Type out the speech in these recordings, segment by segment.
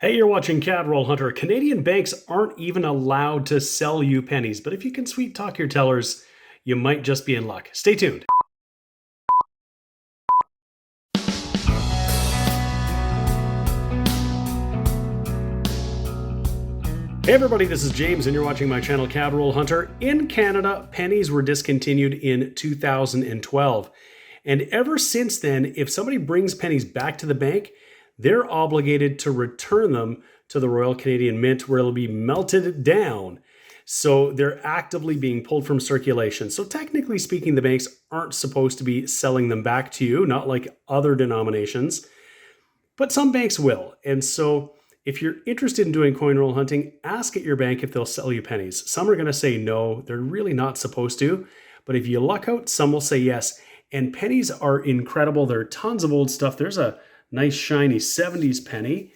Hey, you're watching Cadroll Hunter. Canadian banks aren't even allowed to sell you pennies, but if you can sweet talk your tellers, you might just be in luck. Stay tuned. Hey everybody, this is James and you're watching my channel Cadroll Hunter. In Canada, pennies were discontinued in 2012. And ever since then, if somebody brings pennies back to the bank, they're obligated to return them to the Royal Canadian Mint where it'll be melted down. So they're actively being pulled from circulation. So technically speaking, the banks aren't supposed to be selling them back to you, not like other denominations, but some banks will. And so if you're interested in doing coin roll hunting, ask at your bank if they'll sell you pennies. Some are going to say no, they're really not supposed to. But if you luck out, some will say yes. And pennies are incredible. There are tons of old stuff. There's a nice shiny 70s penny.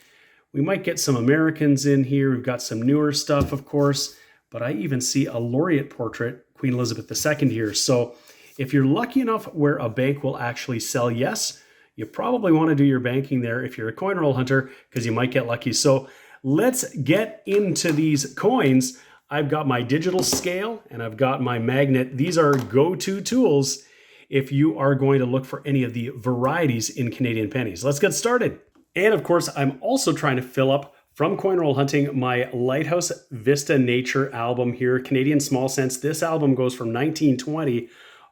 We might get some Americans in here. We've got some newer stuff, of course. But I even see a laureate portrait, Queen Elizabeth II here. So if you're lucky enough where a bank will actually sell yes, you probably want to do your banking there if you're a coin roll hunter because you might get lucky. So let's get into these coins. I've got my digital scale and I've got my magnet. These are go-to tools if you are going to look for any of the varieties in Canadian pennies. Let's get started. And of course, I'm also trying to fill up from Coin Roll Hunting my Lighthouse Vista Nature album here, Canadian Small Cents. This album goes from 1920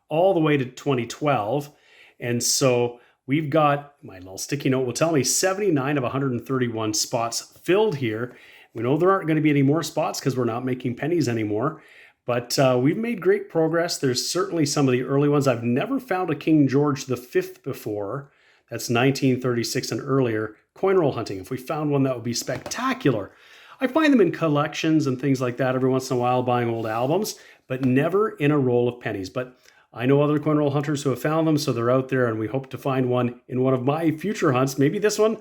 all the way to 2012. And so we've got, my little sticky note will tell me, 79 of 131 spots filled here. We know there aren't going to be any more spots because we're not making pennies anymore. But we've made great progress. There's certainly some of the early ones. I've never found a King George V before. That's 1936 and earlier. Coin roll hunting. If we found one, that would be spectacular. I find them in collections and things like that every once in a while, buying old albums, but never in a roll of pennies. But I know other coin roll hunters who have found them, so they're out there, and we hope to find one in one of my future hunts. Maybe this one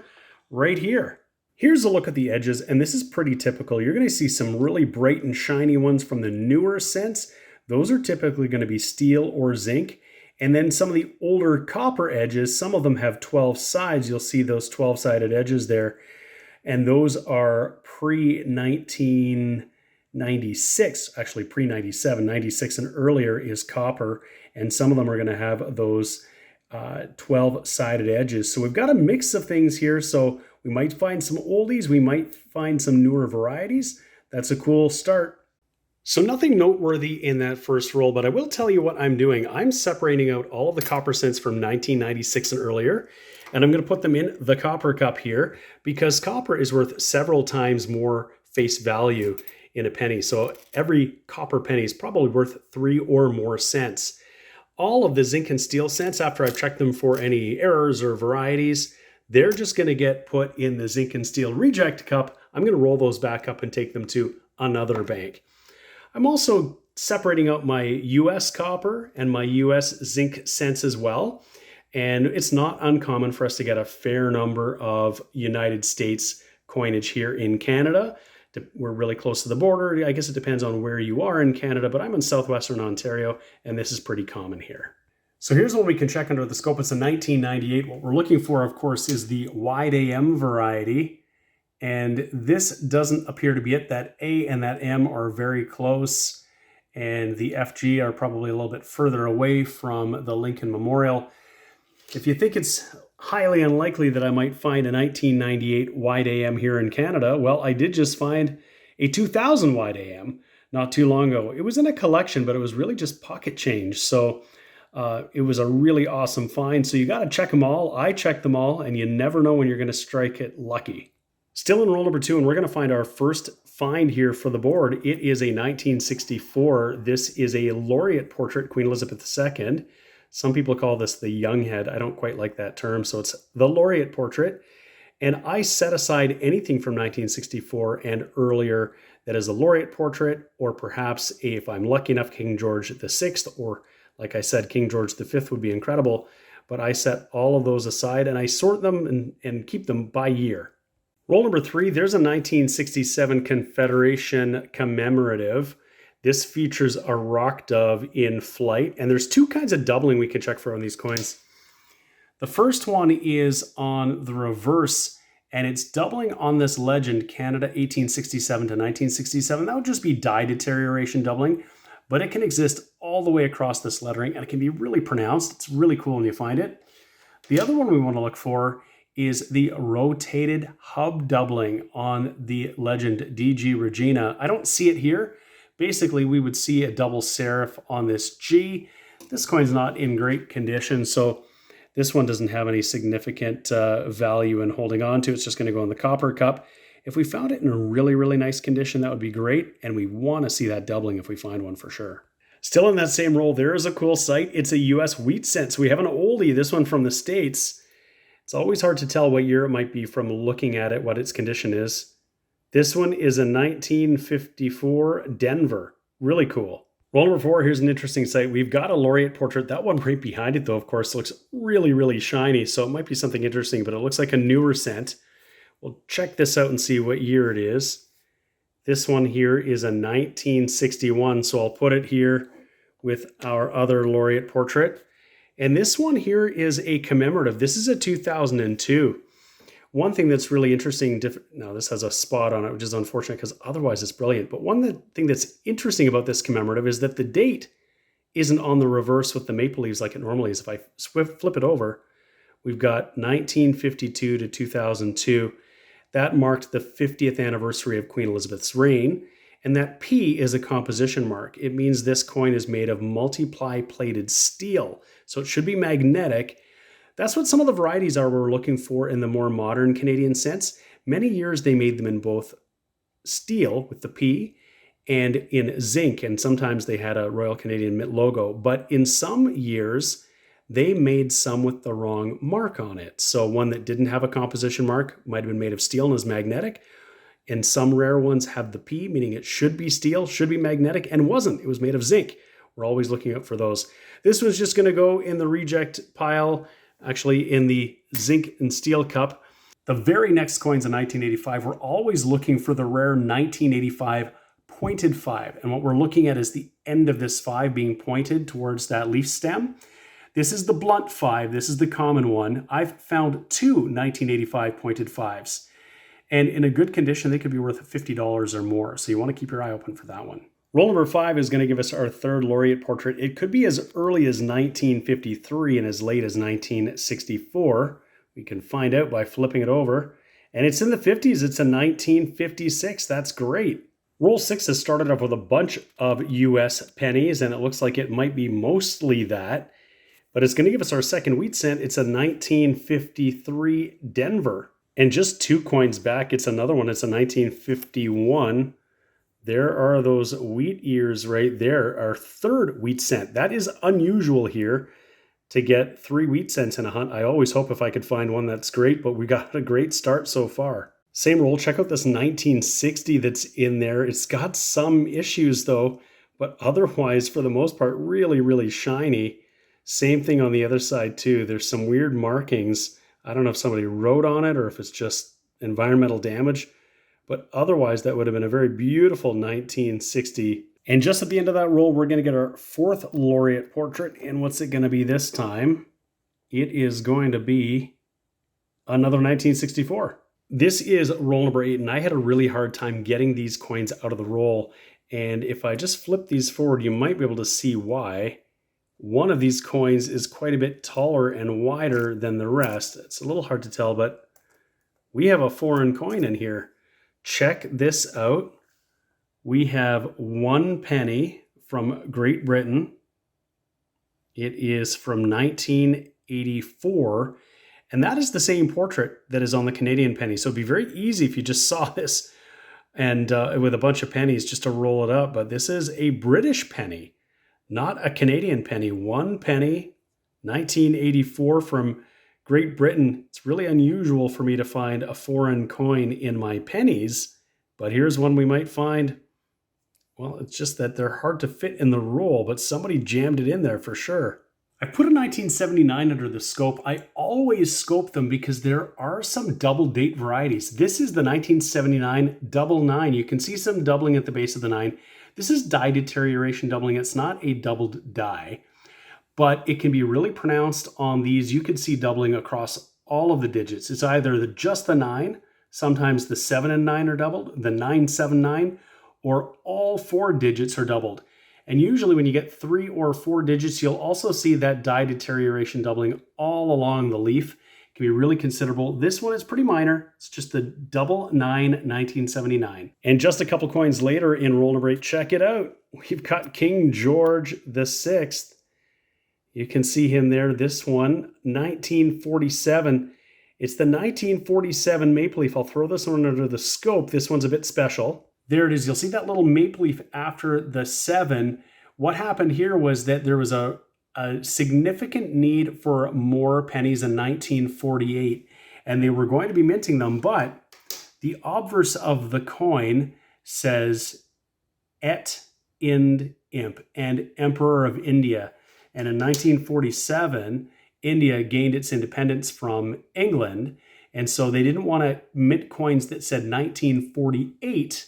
right here. Here's a look at the edges, and this is pretty typical. You're going to see some really bright and shiny ones from the newer cents. Those are typically going to be steel or zinc. And then some of the older copper edges, some of them have 12 sides. You'll see those 12-sided edges there. And those are pre-1996, actually pre-97. 96 and earlier is copper. And some of them are going to have those 12-sided edges. So we've got a mix of things here. So we might find some oldies, we might find some newer varieties. That's a cool start. So nothing noteworthy in that first roll, but I will tell you what I'm doing. I'm separating out all of the copper cents from 1996 and earlier, and I'm going to put them in the copper cup here because copper is worth several times more face value in a penny. So every copper penny is probably worth 3 or more cents. All of the zinc and steel cents, after I've checked them for any errors or varieties, they're just going to get put in the zinc and steel reject cup. I'm going to roll those back up and take them to another bank. I'm also separating out my US copper and my US zinc cents as well. And it's not uncommon for us to get a fair number of United States coinage here in Canada. We're really close to the border. I guess it depends on where you are in Canada, but I'm in southwestern Ontario, and this is pretty common here. So here's what we can check under the scope. It's a 1998. What we're looking for, of course, is the wide AM variety. And this doesn't appear to be it. That A and that M are very close. And the FG are probably a little bit further away from the Lincoln Memorial. If you think it's highly unlikely that I might find a 1998 wide AM here in Canada, well, I did just find a 2000 wide AM not too long ago. It was in a collection, but it was really just pocket change. So it was a really awesome find. So you got to check them all. I checked them all, and you never know when you're going to strike it lucky. Still in roll number 2, and we're going to find our first find here for the board. It is a 1964. This is a laureate portrait, Queen Elizabeth II. Some people call this the young head. I don't quite like that term, so it's the laureate portrait. And I set aside anything from 1964 and earlier that is a laureate portrait, or perhaps if I'm lucky enough, King George VI, or like I said, King George V would be incredible. But I set all of those aside and I sort them and keep them by year. Roll number 3, there's a 1967 Confederation commemorative. This features a rock dove in flight, and there's 2 kinds of doubling we can check for on these coins. The first one is on the reverse, and it's doubling on this legend, Canada 1867 to 1967. That would just be dye deterioration doubling, but it can exist all the way across this lettering, and it can be really pronounced. It's really cool when you find it. The other one we want to look for is the rotated hub doubling on the legend DG Regina. I don't see it here. Basically, we would see a double serif on this G. This coin's not in great condition, so this one doesn't have any significant value in holding on to. It's just going to go in the copper cup. If we found it in a really, really nice condition, that would be great, and we want to see that doubling if we find one for sure. Still in that same roll, there is a cool site. It's a US wheat cent. So we have an oldie, this one from the States. It's always hard to tell what year it might be from looking at it, what its condition is. This one is a 1954 Denver. Really cool. Roll number 4, here's an interesting site. We've got a laureate portrait. That one right behind it, though, of course, looks really, really shiny. So it might be something interesting, but it looks like a newer cent. We'll check this out and see what year it is. This one here is a 1961, so I'll put it here with our other laureate portrait. And this one here is a commemorative. This is a 2002. One thing that's really interesting, now this has a spot on it, which is unfortunate because otherwise it's brilliant. But one thing that's interesting about this commemorative is that the date isn't on the reverse with the maple leaves like it normally is. If I flip it over, we've got 1952 to 2002. That marked the 50th anniversary of Queen Elizabeth's reign. And that P is a composition mark. It means this coin is made of multiply plated steel. So it should be magnetic. That's what some of the varieties are we're looking for in the more modern Canadian cents. Many years they made them in both steel with the P and in zinc. And sometimes they had a Royal Canadian Mint logo. But in some years, they made some with the wrong mark on it. So one that didn't have a composition mark might have been made of steel and is magnetic. And some rare ones have the P, meaning it should be steel, should be magnetic, and wasn't. It was made of zinc. We're always looking out for those. This one's just going to go in the reject pile, actually in the zinc and steel cup. The very next coin's in 1985. We're always looking for the rare 1985 pointed 5. And what we're looking at is the end of this 5 being pointed towards that leaf stem. This is the blunt 5. This is the common one. I've found 2 1985 pointed 5s. And in a good condition, they could be worth $50 or more. So you want to keep your eye open for that one. Roll number 5 is going to give us our third laureate portrait. It could be as early as 1953 and as late as 1964. We can find out by flipping it over. And it's in the 50s. It's a 1956. That's great. Roll 6 has started off with a bunch of US pennies, and it looks like it might be mostly that. But it's going to give us our second wheat cent. It's a 1953 Denver. And just 2 coins back, it's another one. It's a 1951. There are those wheat ears right there. Our third wheat cent. That is unusual here to get 3 wheat cents in a hunt. I always hope if I could find one that's great, but we got a great start so far. Same roll. Check out this 1960 that's in there. It's got some issues though, but otherwise, for the most part, really, really shiny. Same thing on the other side too. There's some weird markings. I don't know if somebody wrote on it or if it's just environmental damage, but otherwise that would have been a very beautiful 1960. And just at the end of that roll, we're going to get our fourth laureate portrait. And what's it going to be this time? It is going to be another 1964. This is roll number 8, and I had a really hard time getting these coins out of the roll. And if I just flip these forward, you might be able to see why. One of these coins is quite a bit taller and wider than the rest. It's a little hard to tell, but we have a foreign coin in here. Check this out. We have 1 penny from Great Britain. It is from 1984, and that is the same portrait that is on the Canadian penny. So it'd be very easy if you just saw this and with a bunch of pennies just to roll it up. But this is a British penny, not a Canadian penny. 1 penny, 1984 from Great Britain. It's really unusual for me to find a foreign coin in my pennies, but here's one we might find. Well, it's just that they're hard to fit in the roll, but somebody jammed it in there for sure. I put a 1979 under the scope. I always scope them because there are some double date varieties. This is the 1979 double 9. You can see some doubling at the base of the 9. This is dye deterioration doubling. It's not a doubled die, but it can be really pronounced on these. You can see doubling across all of the digits. It's either just the 9, sometimes the 7 and 9 are doubled, the 979, or all 4 digits are doubled. And usually when you get 3 or 4 digits, you'll also see that die deterioration doubling all along the leaf. It can be really considerable. This one is pretty minor. It's just the 991979. And just a couple coins later in roll number 8, check it out. We've got King George VI. You can see him there. This one, 1947. It's the 1947 maple leaf. I'll throw this one under the scope. This one's a bit special. There it is. You'll see that little maple leaf after the 7. What happened here was that there was a significant need for more pennies in 1948, and they were going to be minting them, but the obverse of the coin says Et Ind Imp, and Emperor of India. And in 1947, India gained its independence from England, and so they didn't want to mint coins that said 1948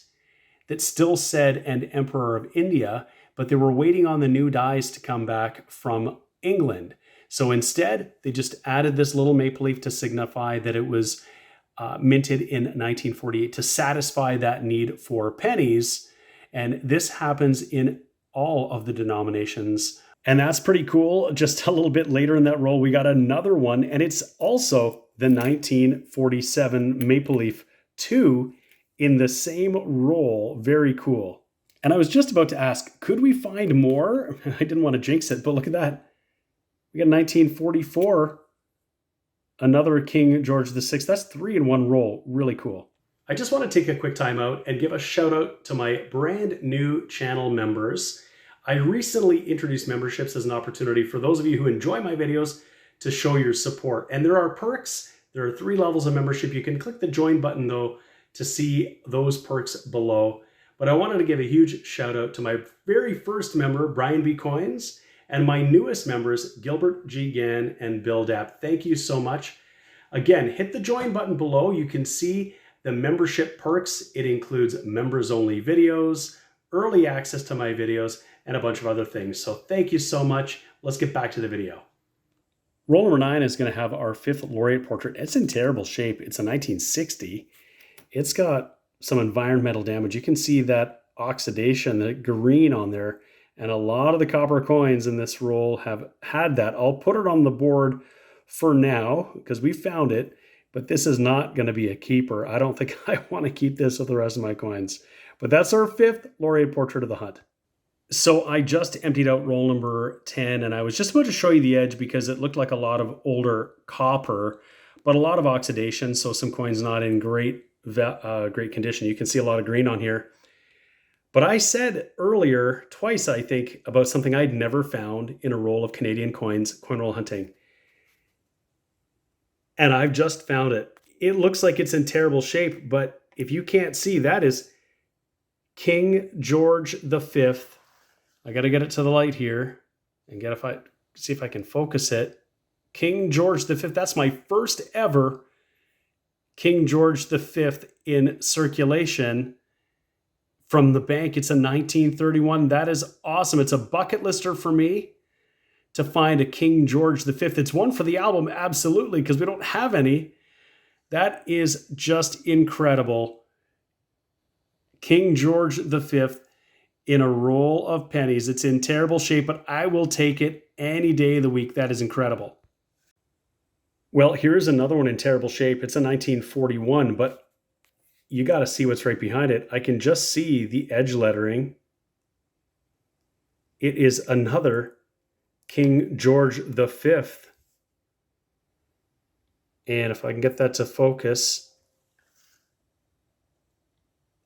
that still said and Emperor of India, but they were waiting on the new dies to come back from England. So instead, they just added this little maple leaf to signify that it was minted in 1948 to satisfy that need for pennies. And this happens in all of the denominations. And that's pretty cool. Just a little bit later in that roll, we got another one, and it's also the 1947 Maple Leaf 2 in the same roll. Very cool. And I was just about to ask, could we find more? I didn't want to jinx it, but look at that. We got 1944, another King George VI. That's 3 in one roll. Really cool. I just want to take a quick time out and give a shout out to my brand new channel members. I recently introduced memberships as an opportunity for those of you who enjoy my videos to show your support. And there are perks. There are 3 levels of membership. You can click the join button though to see those perks below. But I wanted to give a huge shout out to my very first member, Brian B. Coins, and my newest members, Gilbert G. Gann and Bill Dapp. Thank you so much. Again, hit the join button below. You can see the membership perks. It includes members only videos, early access to my videos, and a bunch of other things. So thank you so much. Let's get back to the video. Roll number 9 is going to have our 5th laureate portrait. It's in terrible shape. It's a 1960. It's got some environmental damage. You can see that oxidation, the green on there, and a lot of the copper coins in this roll have had that. I'll put it on the board for now because we found it, but this is not going to be a keeper. I don't think I want to keep this with the rest of my coins. But that's our 5th laureate portrait of the hunt. So I just emptied out roll number 10, and I was just about to show you the edge because it looked like a lot of older copper, but a lot of oxidation, so some coins not in great condition. You can see a lot of green on here. But I said earlier, twice I think, about something I'd never found in a roll of Canadian coins, coin roll hunting. And I've just found it. It looks like it's in terrible shape, but if you can't see, that is King George V. I got to get it to the light here and see if I can focus it. King George V. That's my first ever King George V in circulation from the bank. It's a 1931. That is awesome. It's a bucket lister for me to find a King George V. It's one for the album, absolutely, because we don't have any. That is just incredible. King George V in a roll of pennies. It's in terrible shape, but I will take it any day of the week. That is incredible. Well, here's another one in terrible shape. It's a 1941, but you got to see what's right behind it. I can just see the edge lettering. It is another King George V. And if I can get that to focus,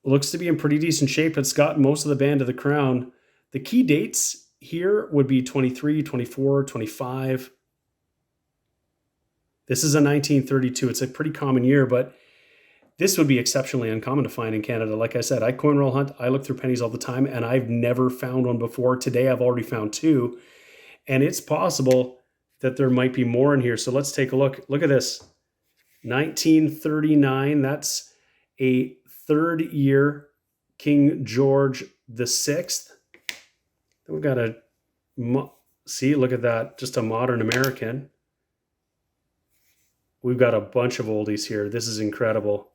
looks to be in pretty decent shape. It's got most of the band of the crown. The key dates here would be 23, 24, 25. This is a 1932. It's a pretty common year, but this would be exceptionally uncommon to find in Canada. Like I said, I coin roll hunt. I look through pennies all the time, and I've never found one before. Today, I've already found 2, and it's possible that there might be more in here. So let's take a look. Look at this. 1939. That's a 3rd year King George VI. Then we've got see, look at that. Just a modern American. We've got a bunch of oldies here. This is incredible.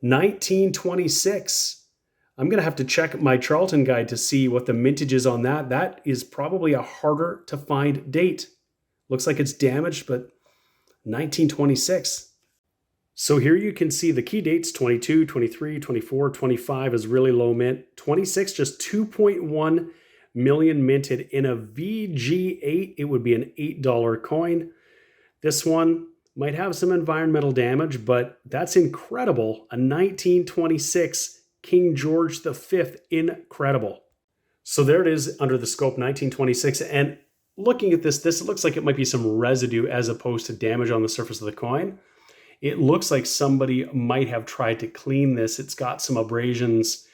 1926. I'm going to have to check my Charlton guide to see what the mintage is on that. That is probably a harder to find date. Looks like it's damaged, but 1926. So here you can see the key dates, 22, 23, 24, 25 is really low mint. 26, just 2.1 million minted. In a VG8, it would be an $8 coin. This one might have some environmental damage, but that's incredible. A 1926 King George V, incredible. So there it is under the scope, 1926. And looking at this looks like it might be some residue as opposed to damage on the surface of the coin. It looks like somebody might have tried to clean this. It's got some abrasions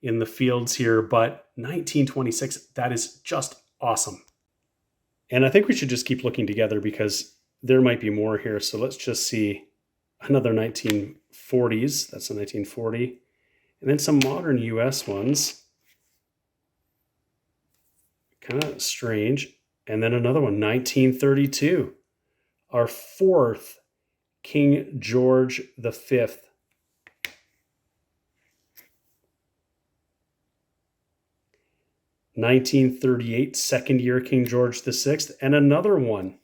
in the fields here, but 1926, that is just awesome. And I think we should just keep looking together because there might be more here. So let's just see another 1940s. That's a 1940. And then some modern US ones. Kind of strange. And then another one, 1932. Our fourth King George V. 1938, second year King George VI, and another one.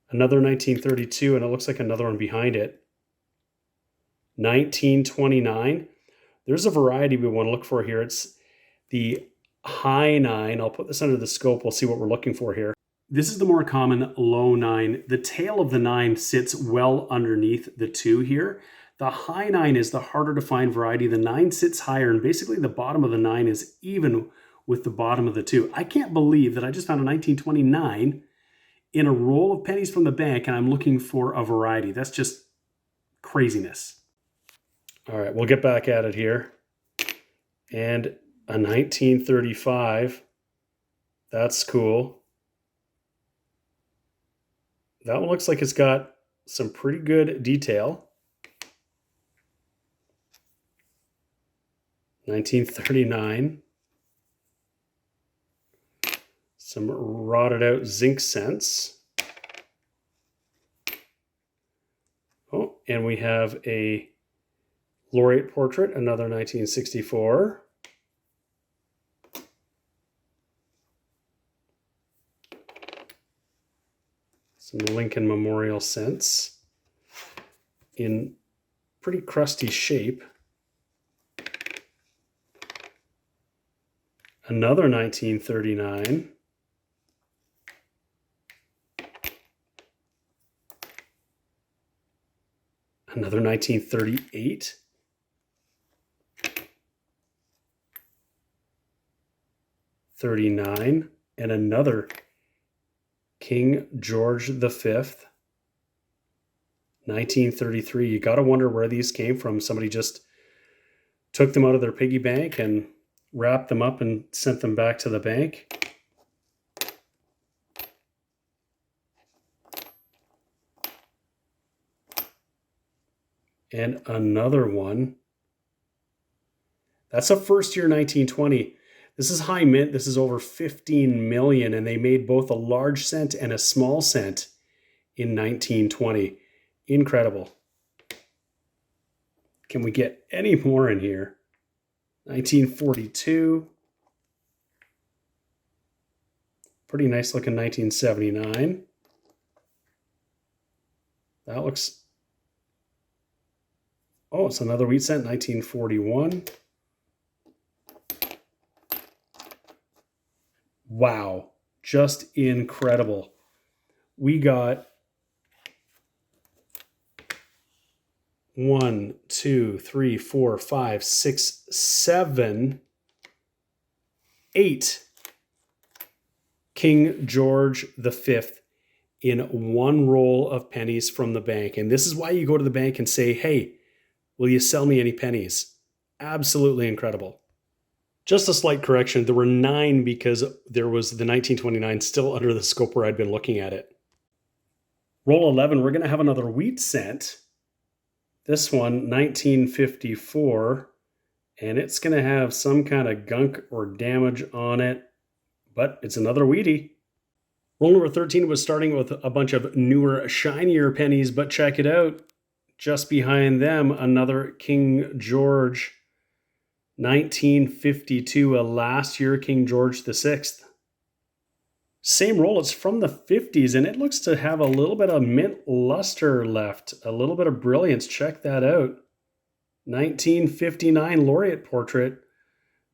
Another 1932, and it looks like another one behind it. 1929. There's a variety we want to look for here. It's the high 9. I'll put this under the scope. We'll see what we're looking for here. This is the more common low 9. The tail of the 9 sits well underneath the 2 here. The high 9 is the harder to find variety. The 9 sits higher, and basically the bottom of the 9 is even with the bottom of the 2. I can't believe that I just found a 1929 in a roll of pennies from the bank, and I'm looking for a variety. That's just craziness. All right, we'll get back at it here. And a 1935. That's cool. That one looks like it's got some pretty good detail. 1939. Some rotted out zinc cents. Oh, and we have a laureate portrait, another 1964. Some Lincoln Memorial cents in pretty crusty shape. Another 1939. Another 1938. '39, and another King George V, 1933. You got to wonder where these came from. Somebody just took them out of their piggy bank and wrapped them up and sent them back to the bank. And another one. That's a first year 1920. This is high mint. This is over 15 million, and they made both a large cent and a small cent in 1920. Incredible. Can we get any more in here? 1942. Pretty nice looking 1979. That looks... Oh, it's another wheat cent, 1941. Wow, just incredible. We got 1, 2, 3, 4, 5, 6, 7, 8 King George V in one roll of pennies from the bank. And this is why you go to the bank and say, hey, will you sell me any pennies? Absolutely incredible. Just a slight correction. There were 9 because there was the 1929 still under the scope where I'd been looking at it. Roll 11, we're going to have another wheat cent. This one, 1954, and it's going to have some kind of gunk or damage on it, but it's another wheatie. Roll number 13 was starting with a bunch of newer, shinier pennies, but check it out. Just behind them, another King George 1952, a last year King George VI. Same roll, it's from the 50s, and it looks to have a little bit of mint luster left, a little bit of brilliance. Check that out. 1959 laureate portrait.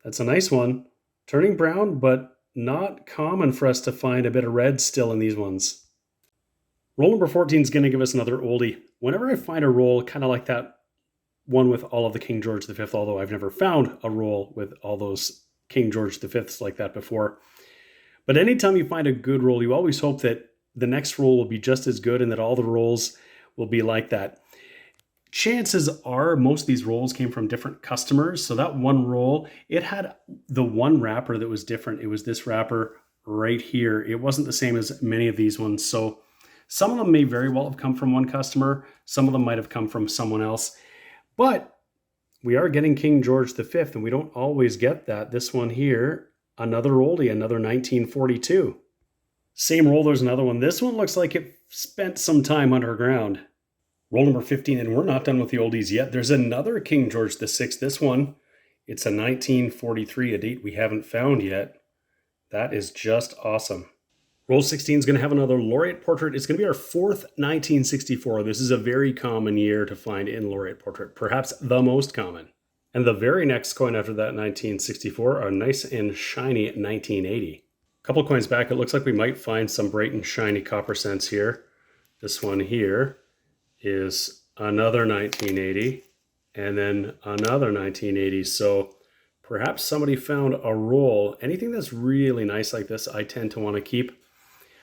That's a nice one. Turning brown, but not common for us to find a bit of red still in these ones. Roll number 14 is going to give us another oldie. Whenever I find a roll kind of like that one with all of the King George V, although I've never found a roll with all those King George V's like that before. But anytime you find a good roll, you always hope that the next roll will be just as good and that all the rolls will be like that. Chances are most of these rolls came from different customers. So that one roll, it had the one wrapper that was different. It was this wrapper right here. It wasn't the same as many of these ones. So some of them may very well have come from one customer. Some of them might have come from someone else. But we are getting King George V, and we don't always get that. This one here, another oldie, another 1942. Same roll, there's another one. This one looks like it spent some time underground. Roll number 15, and we're not done with the oldies yet. There's another King George VI. This one, it's a 1943, a date we haven't found yet. That is just awesome. Roll 16 is going to have another laureate portrait. It's going to be our fourth 1964. This is a very common year to find in laureate portrait, perhaps the most common. And the very next coin after that 1964, a nice and shiny 1980. A couple coins back, it looks like we might find some bright and shiny copper cents here. This one here is another 1980, and then another 1980. So perhaps somebody found a roll. Anything that's really nice like this, I tend to want to keep.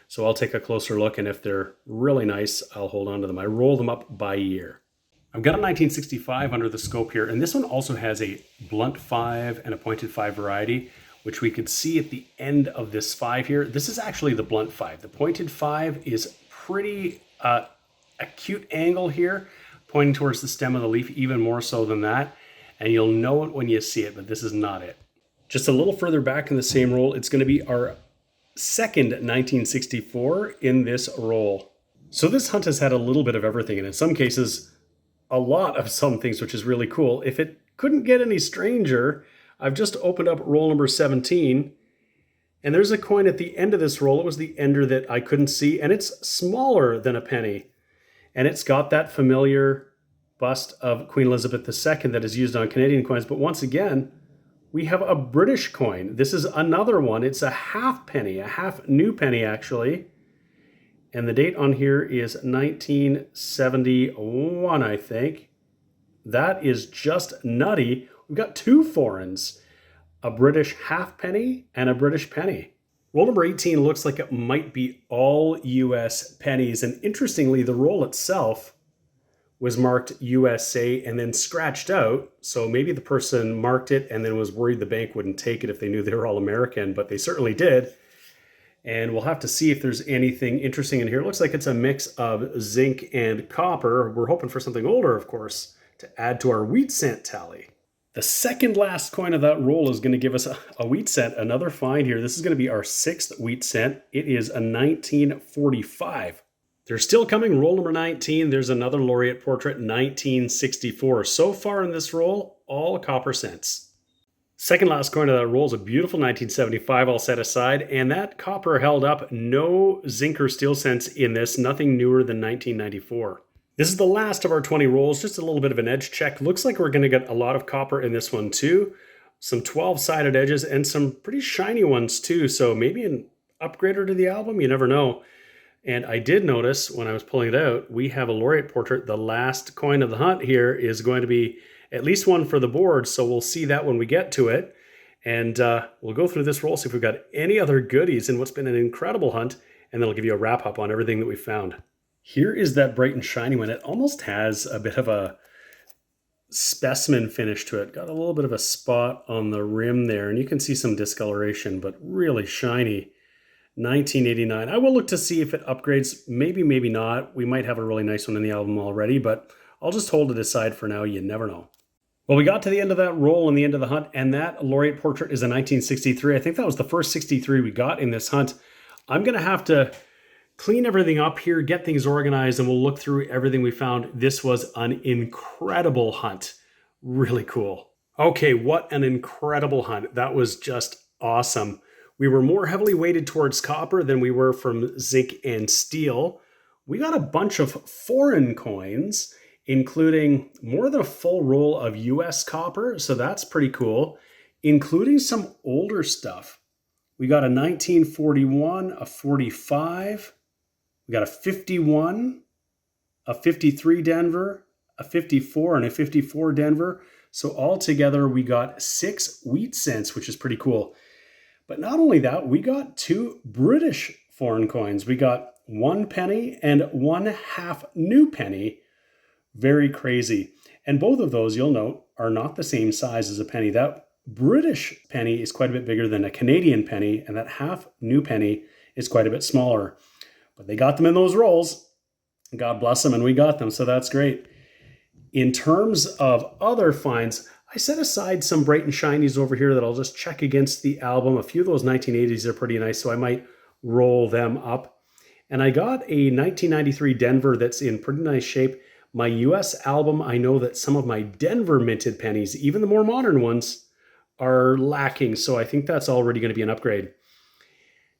So I'll take a closer look, and if they're really nice, I'll hold on to them. I roll them up by year. I've got a 1965 under the scope here, and this one also has a blunt 5 and a pointed 5 variety, which we could see at the end of this 5 here. This is actually the blunt 5. The pointed 5 is pretty acute angle here, pointing towards the stem of the leaf, even more so than that. And you'll know it when you see it, but this is not it. Just a little further back in the same roll, it's going to be our second 1964 in this roll. So this hunt has had a little bit of everything, and in some cases, a lot of some things, which is really cool. If it couldn't get any stranger, I've just opened up roll number 17, and there's a coin at the end of this roll. It was the ender that I couldn't see, and it's smaller than a penny. And it's got that familiar bust of Queen Elizabeth II that is used on Canadian coins. But once again, we have a British coin. This is another one. It's a half penny, a half new penny actually. And the date on here is 1971, I think. That is just nutty. We've got two foreigns, a British half penny and a British penny. Roll number 18 looks like it might be all US pennies. And interestingly, the roll itself was marked USA and then scratched out. So maybe the person marked it and then was worried the bank wouldn't take it if they knew they were all American, but they certainly did. And we'll have to see if there's anything interesting in here. It looks like it's a mix of zinc and copper. We're hoping for something older, of course, to add to our wheat cent tally. The second last coin of that roll is going to give us a wheat cent, another find here. This is going to be our sixth wheat cent. It is a 1945. They're still coming. Roll number 19. There's another laureate portrait, 1964. So far in this roll, all copper cents. Second last coin of that roll is a beautiful 1975, all set aside, and that copper held up. No zinc or steel cents in this, nothing newer than 1994. This is the last of our 20 rolls, just a little bit of an edge check. Looks like we're going to get a lot of copper in this one too. Some 12-sided edges and some pretty shiny ones too, so maybe an upgrader to the album, you never know. And I did notice when I was pulling it out, we have a laureate portrait. The last coin of the hunt here is going to be at least one for the board, so we'll see that when we get to it. And we'll go through this roll, see if we've got any other goodies in what's been an incredible hunt, and then I'll give you a wrap-up on everything that we found. Here is that bright and shiny one. It almost has a bit of a specimen finish to it. Got a little bit of a spot on the rim there, and you can see some discoloration, but really shiny. 1989. I will look to see if it upgrades. Maybe, maybe not. We might have a really nice one in the album already, but I'll just hold it aside for now. You never know. Well, we got to the end of that roll and the end of the hunt, and that laureate portrait is a 1963. I think that was the first 63 we got in this hunt. I'm going to have to clean everything up here, get things organized, and we'll look through everything we found. This was an incredible hunt. Really cool. Okay, what an incredible hunt. That was just awesome. We were more heavily weighted towards copper than we were from zinc and steel. We got a bunch of foreign coins, including more than a full roll of US copper, so that's pretty cool, including some older stuff. We got a 1941, a 45, we got a 51, a 53 Denver, a 54, and a 54 Denver. So altogether, we got 6 wheat cents, which is pretty cool. But not only that, we got 2 British foreign coins. We got 1 penny and 1 half new penny. Very crazy. And both of those, you'll note, are not the same size as a penny. That British penny is quite a bit bigger than a Canadian penny, and that half new penny is quite a bit smaller. But they got them in those rolls. God bless them, and we got them, so that's great. In terms of other finds, I set aside some bright and shinies over here that I'll just check against the album. A few of those 1980s are pretty nice, so I might roll them up. And I got a 1993 Denver that's in pretty nice shape. My US album, I know that some of my Denver minted pennies, even the more modern ones, are lacking, so I think that's already going to be an upgrade.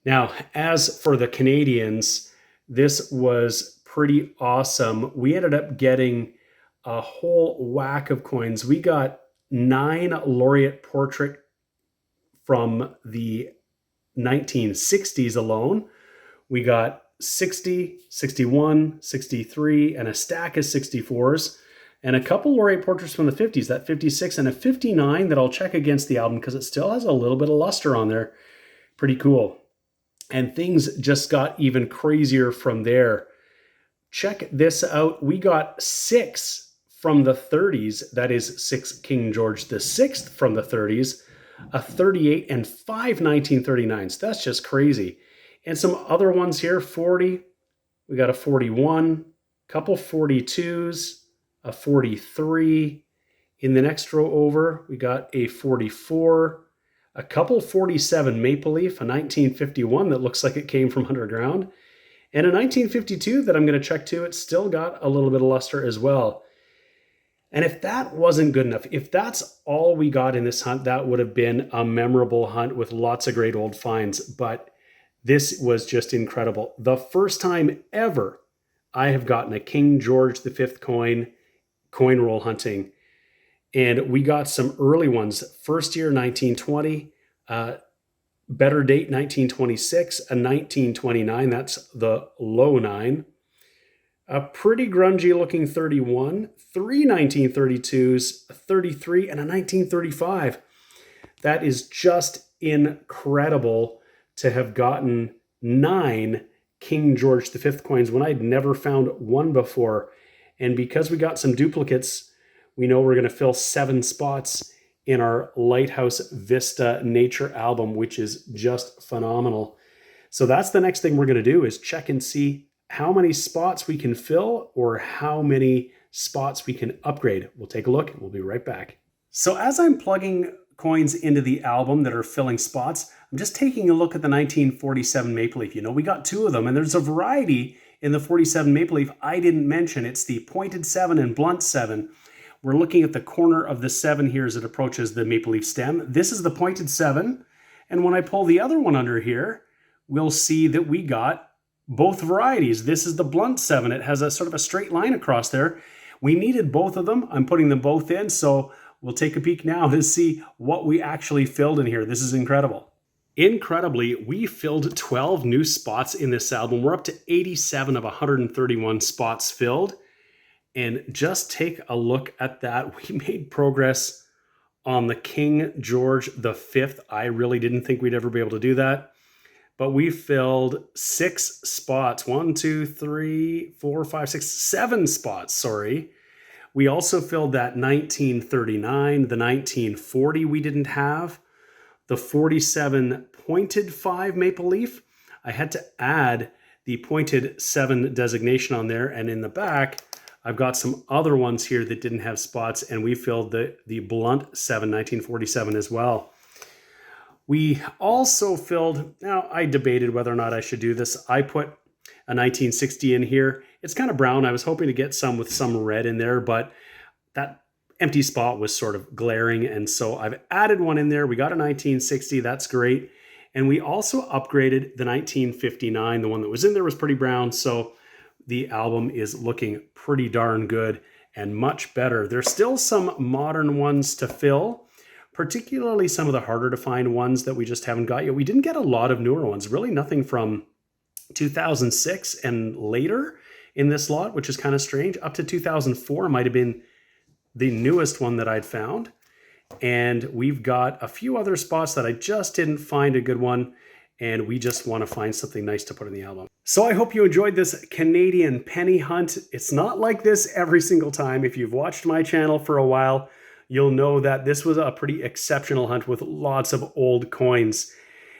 Now, as for the Canadians, this was pretty awesome. We ended up getting a whole whack of coins. We got 9 laureate portrait from the 1960s alone. We got 60, 61, 63, and a stack of 64s, and a couple laureate portraits from the 50s, that 56 and a 59 that I'll check against the album because it still has a little bit of luster on there. Pretty cool. And things just got even crazier from there. Check this out. We got 6 from the 30s, that is 6 King George VI from the 30s, a 38, and 5 1939s. That's just crazy. And some other ones here, 40, we got a 41, couple 42s, a 43. In the next row over, we got a 44, a couple 47 Maple Leaf, a 1951 that looks like it came from underground, and a 1952 that I'm going to check too. It's still got a little bit of luster as well. And if that wasn't good enough, if that's all we got in this hunt, that would have been a memorable hunt with lots of great old finds. But this was just incredible. The first time ever I have gotten a King George V coin roll hunting. And we got some early ones. First year, 1920. Better date, 1926. A 1929. That's the low 9. A pretty grungy looking 31, 3 1932s, a 33, and a 1935. That is just incredible to have gotten 9 King George V coins when I'd never found one before. And because we got some duplicates, we know we're going to fill 7 spots in our Lighthouse Vista Nature album, which is just phenomenal. So that's the next thing we're going to do is check and see how many spots we can fill or how many spots we can upgrade. We'll take a look and we'll be right back. So as I'm plugging coins into the album that are filling spots, I'm just taking a look at the 1947 Maple Leaf. You know, we got 2 of them, and there's a variety in the 47 Maple Leaf I didn't mention. It's the pointed 7 and blunt 7. We're looking at the corner of the 7 here as it approaches the Maple Leaf stem. This is the pointed 7, and when I pull the other one under here, we'll see that we got both varieties. This is the blunt 7. It has a sort of a straight line across there. We needed both of them. I'm putting them both in, so we'll take a peek now to see what we actually filled in here. This is incredible. Incredibly, we filled 12 new spots in this album. We're up to 87 of 131 spots filled. And just take a look at that. We made progress on the King George V. I really didn't think we'd ever be able to do that. But we filled 6 spots. 1, 2, 3, 4, 5, 6, 7 spots, sorry. We also filled that 1939, the 1940 we didn't have, the 47 pointed 5 Maple Leaf. I had to add the pointed 7 designation on there, and in the back, I've got some other ones here that didn't have spots, and we filled the blunt 7, 1947 as well. We also filled, now I debated whether or not I should do this. I put a 1960 in here. It's kind of brown. I was hoping to get some with some red in there, but that empty spot was sort of glaring. And so I've added one in there. We got a 1960, that's great. And we also upgraded the 1959. The one that was in there was pretty brown. So the album is looking pretty darn good and much better. There's still some modern ones to fill, particularly some of the harder to find ones that we just haven't got yet. We didn't get a lot of newer ones, really nothing from 2006 and later in this lot, which is kind of strange. Up to 2004 might have been the newest one that I'd found. And we've got a few other spots that I just didn't find a good one, and we just want to find something nice to put in the album. So I hope you enjoyed this Canadian penny hunt. It's not like this every single time. If you've watched my channel for a while, you'll know that this was a pretty exceptional hunt with lots of old coins.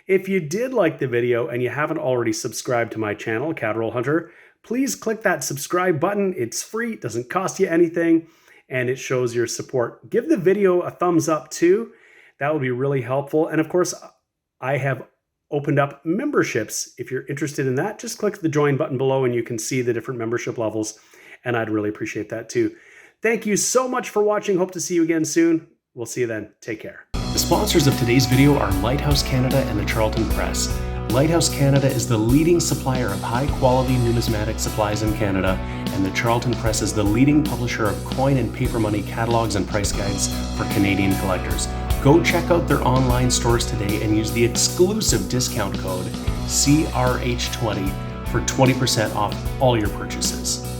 If you did like the video and you haven't already subscribed to my channel, Cateroll Hunter, please click that subscribe button. It's free, it doesn't cost you anything, and it shows your support. Give the video a thumbs up too. That would be really helpful. And of course, I have opened up memberships. If you're interested in that, just click the join button below and you can see the different membership levels, and I'd really appreciate that too. Thank you so much for watching. Hope to see you again soon. We'll see you then. Take care. The sponsors of today's video are Lighthouse Canada and the Charlton Press. Lighthouse Canada is the leading supplier of high-quality numismatic supplies in Canada, and the Charlton Press is the leading publisher of coin and paper money catalogs and price guides for Canadian collectors. Go check out their online stores today and use the exclusive discount code CRH20 for 20% off all your purchases.